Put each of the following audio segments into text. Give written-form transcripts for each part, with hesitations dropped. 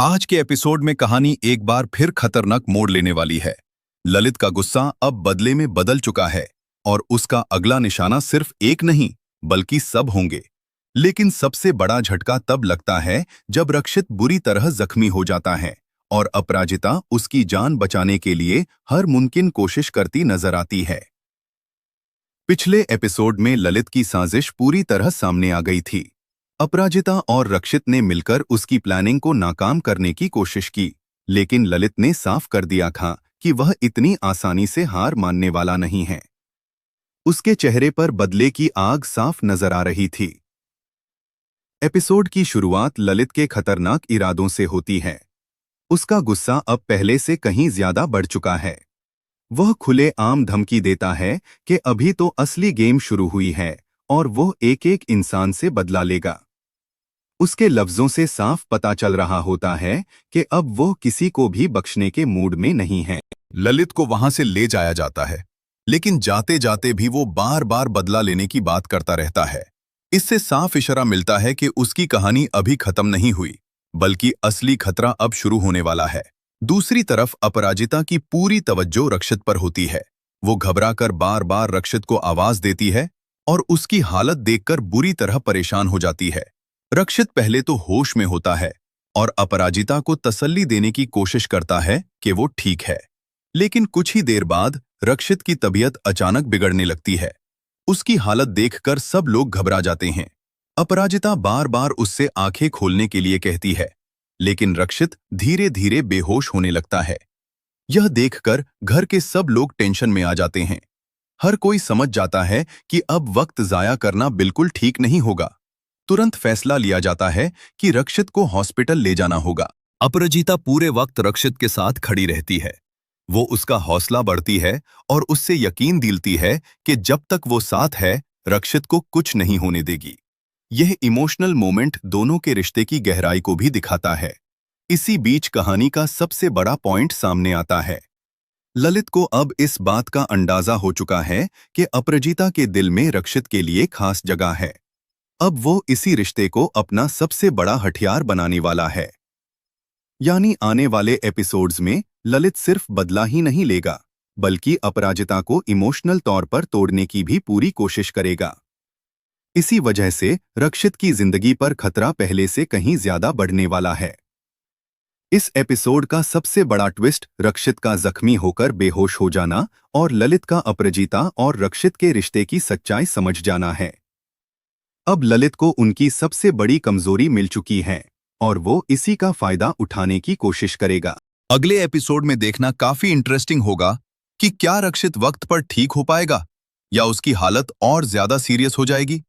आज के एपिसोड में कहानी एक बार फिर खतरनाक मोड़ लेने वाली है। ललित का गुस्सा अब बदले में बदल चुका है और उसका अगला निशाना सिर्फ एक नहीं बल्कि सब होंगे। लेकिन सबसे बड़ा झटका तब लगता है जब रक्षित बुरी तरह जख्मी हो जाता है और अपराजिता उसकी जान बचाने के लिए हर मुमकिन कोशिश करती नजर आती है। पिछले एपिसोड में ललित की साजिश पूरी तरह सामने आ गई थी। अपराजिता और रक्षित ने मिलकर उसकी प्लानिंग को नाकाम करने की कोशिश की, लेकिन ललित ने साफ कर दिया था कि वह इतनी आसानी से हार मानने वाला नहीं है। उसके चेहरे पर बदले की आग साफ नजर आ रही थी। एपिसोड की शुरुआत ललित के खतरनाक इरादों से होती है। उसका गुस्सा अब पहले से कहीं ज्यादा बढ़ चुका है। वह खुले आम धमकी देता है कि अभी तो असली गेम शुरू हुई है और वो एक एक इंसान से बदला लेगा। उसके लफ्जों से साफ पता चल रहा होता है कि अब वो किसी को भी बख्शने के मूड में नहीं है। ललित को वहां से ले जाया जाता है, लेकिन जाते जाते भी वो बार बार बदला लेने की बात करता रहता है। इससे साफ इशारा मिलता है कि उसकी कहानी अभी खत्म नहीं हुई, बल्कि असली खतरा अब शुरू होने वाला है। दूसरी तरफ अपराजिता की पूरी तवज्जो रक्षित पर होती है। वो घबराकर बार बार रक्षित को आवाज देती है और उसकी हालत देखकर बुरी तरह परेशान हो जाती है। रक्षित पहले तो होश में होता है और अपराजिता को तसल्ली देने की कोशिश करता है कि वो ठीक है, लेकिन कुछ ही देर बाद रक्षित की तबीयत अचानक बिगड़ने लगती है। उसकी हालत देखकर सब लोग घबरा जाते हैं। अपराजिता बार बार उससे आंखें खोलने के लिए कहती है, लेकिन रक्षित धीरे धीरे बेहोश होने लगता है। यह देखकर घर के सब लोग टेंशन में आ जाते हैं। हर कोई समझ जाता है कि अब वक्त जाया करना बिल्कुल ठीक नहीं होगा। तुरंत फैसला लिया जाता है कि रक्षित को हॉस्पिटल ले जाना होगा। अपराजिता पूरे वक्त रक्षित के साथ खड़ी रहती है। वो उसका हौसला बढ़ती है और उससे यकीन दिलाती है कि जब तक वो साथ है, रक्षित को कुछ नहीं होने देगी। यह इमोशनल मोमेंट दोनों के रिश्ते की गहराई को भी दिखाता है। इसी बीच कहानी का सबसे बड़ा पॉइंट सामने आता है। ललित को अब इस बात का अंदाजा हो चुका है कि अपराजिता के दिल में रक्षित के लिए खास जगह है। अब वो इसी रिश्ते को अपना सबसे बड़ा हथियार बनाने वाला है। यानी आने वाले एपिसोड्स में ललित सिर्फ बदला ही नहीं लेगा, बल्कि अपराजिता को इमोशनल तौर पर तोड़ने की भी पूरी कोशिश करेगा। इसी वजह से रक्षित की जिंदगी पर खतरा पहले से कहीं ज्यादा बढ़ने वाला है। इस एपिसोड का सबसे बड़ा ट्विस्ट रक्षित का जख्मी होकर बेहोश हो जाना और ललित का अपराजिता और रक्षित के रिश्ते की सच्चाई समझ जाना है। अब ललित को उनकी सबसे बड़ी कमजोरी मिल चुकी है और वो इसी का फायदा उठाने की कोशिश करेगा। अगले एपिसोड में देखना काफी इंटरेस्टिंग होगा कि क्या रक्षित वक्त पर ठीक हो पाएगा या उसकी हालत और ज्यादा सीरियस हो जाएगी।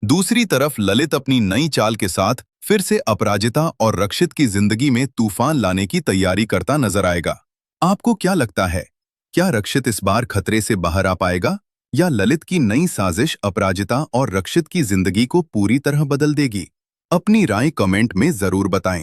दूसरी तरफ ललित अपनी नई चाल के साथ फिर से अपराजिता और रक्षित की जिंदगी में तूफान लाने की तैयारी करता नजर आएगा। आपको क्या लगता है, क्या रक्षित इस बार खतरे से बाहर आ पाएगा या ललित की नई साजिश अपराजिता और रक्षित की जिंदगी को पूरी तरह बदल देगी? अपनी राय कमेंट में जरूर बताएं।